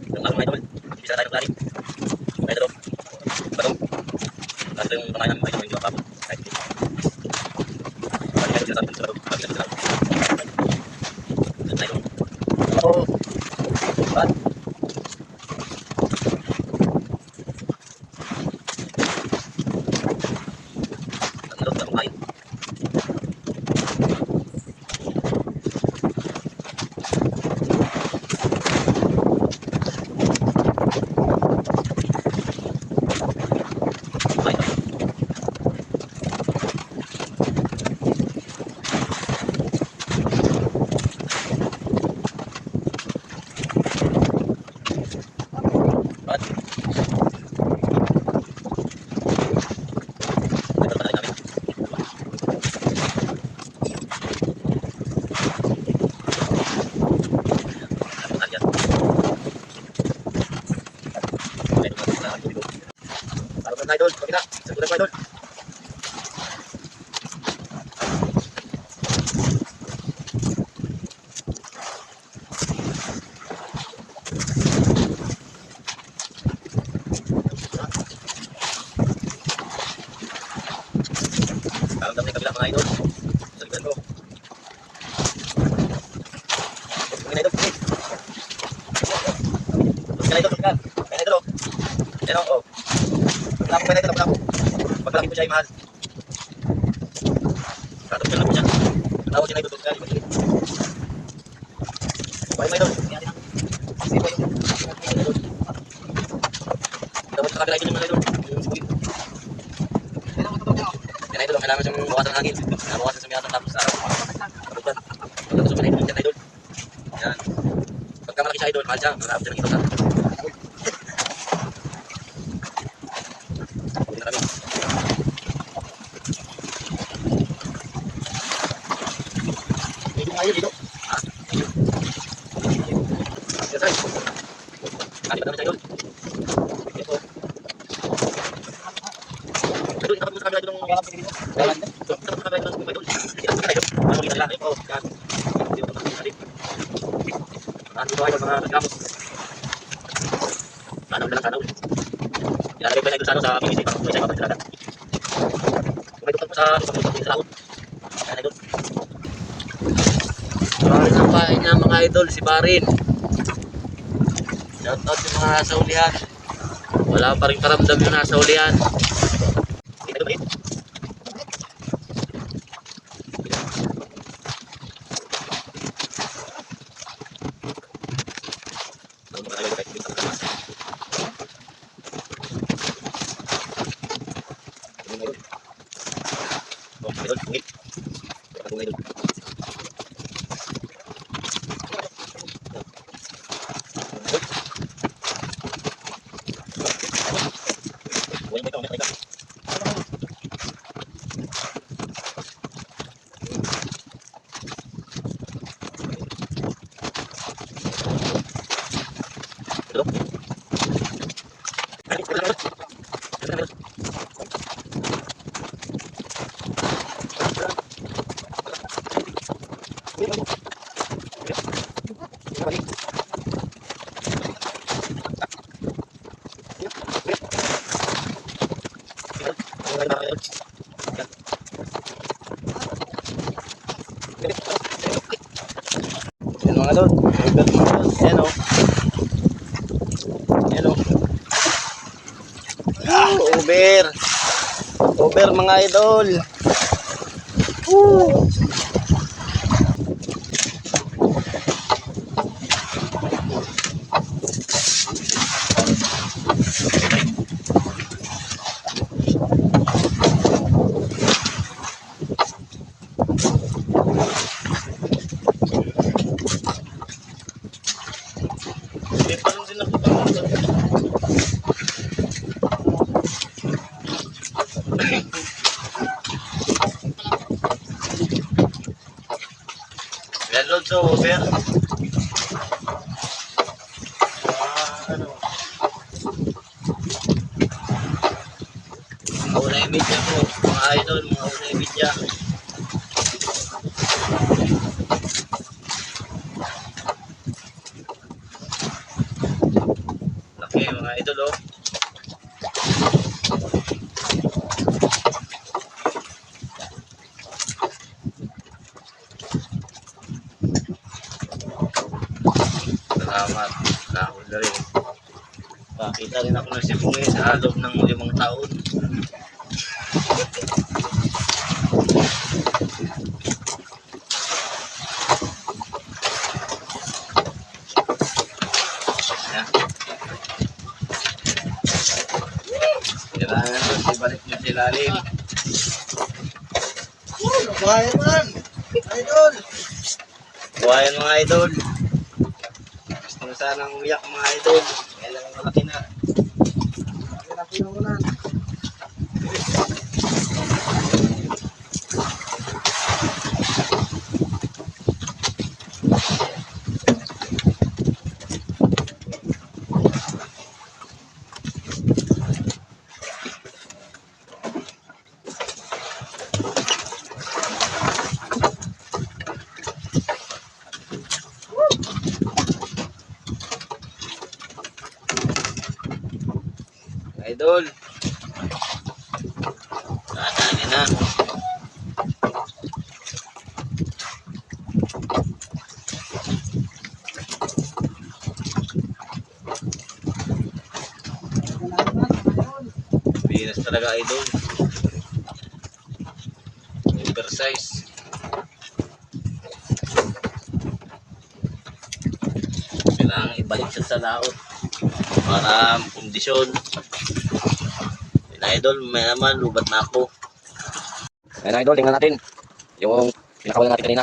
Yung mga idol, bisa tayo planin. Mga idol, batong. Kasi yung kamayan namin mga idol, yung mga papon. Kahit hindi. Mga idol, sinasabi ko sa batong. Sabi namin sa batong. Mga idol. Oo. Ba't? Ang idol, batong kain. Idol, pakita. Sagutan ko idol. Karamdam na yung kabila mga idol. Sagutan ko. Pagkain idol, pagkain. Pagkain idol, pagkain. Pagkain idol, oh. Yan oh. Pagkain idol, pagkain. Pagkalaki po siya ay mahal. Tatapos lang po siya. Tawag siya na idol, pagkain. Pagkain idol. Dapat sa kabila idol yung mga idol. Yan idol, kailangan siyang bawasan ng hangin. Bawasan sa miyatan tapos sa pagkakutan. Pagkakasok na idol yan idol. Yan. Pagka malaki siya idol, mahal siya. Marami siya ng ito sa. Hindi na kami. Dito nga yun, dito. Yes, ay. Kali ba namin siya idol? Ito. Idol, itapat mo sa kabila idol ng itapat mo sa kabila idol ng idol. Itapat mo sa idol. Ano kita nila? Ito. Yan. Dito pa sa idol. Ano ito idol mga nagkamot. Sana ulit lang sana ulit. Ilalagay ko na idol sa ano sa PVC para may siya mapagdalaga. Kung may tutok mo sa laot. Yan idol. Barin ang kain niya mga idol, si Barin. Shoutout yung mga nasa ulihan. Wala pa rin karamdam yung nasa ulihan. Hindi na dumalit. Yan mga lord, yan o. Yan o. Over. Over mga idol. Yan lord, so over. Mauna yung media po, mga idol, mga una yung media. Salamat. Nahuli na rin. Pakita rin ako ng sibungi sa loob ng 5 taon. Ayan. Kailangan ito, ibalik nyo sa ilalim. Bahay man! Idol! Buhayan mga idol. Gusto na sanang umiyak mga idol. Kailangan malaki na. Laki na ulan. Idol. Nadali na. Binas talaga idol. Oversize. Kailangan ibalik siya sa laot para kondisyon. Idol, may naman, lubat na ako. Ayan idol, tingnan natin yung pinakawalan natin kanina.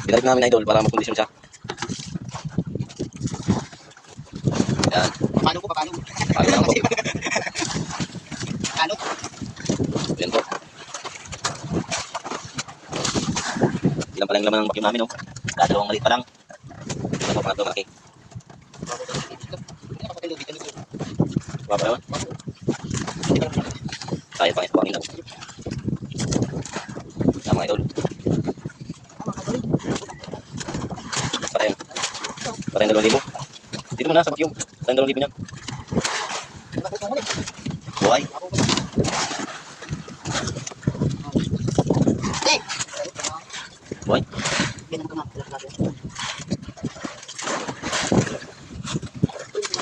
Binalik namin idol para makondisyon siya. Ayan. Paano ko? Paano? Paano lang po. Paano? Ayan po. Ilan pa lang laman ng vacuum namin, oh. Dalawang maliit pa lang. Ito po, pangatlo malaki. Wala pa naman. Kaya pa ito ang ilaw. Tama idol. Patay. Patay ng 2,000. Dito mo na sa vacuum. Patay ng 2,000 niyan. Buhay. Buhay.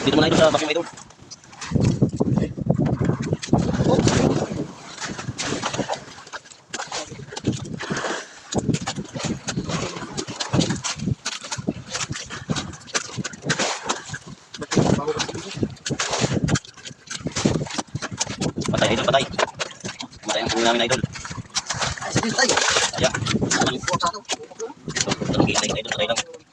Dito mo na idol sa vacuum idol. Patay idol, patay. Patay ang puno namin idol. Ay, sige tayo. Ayan. Ano po sa ano? Ito, ito, ito, ito, ito, ito, ito, ito,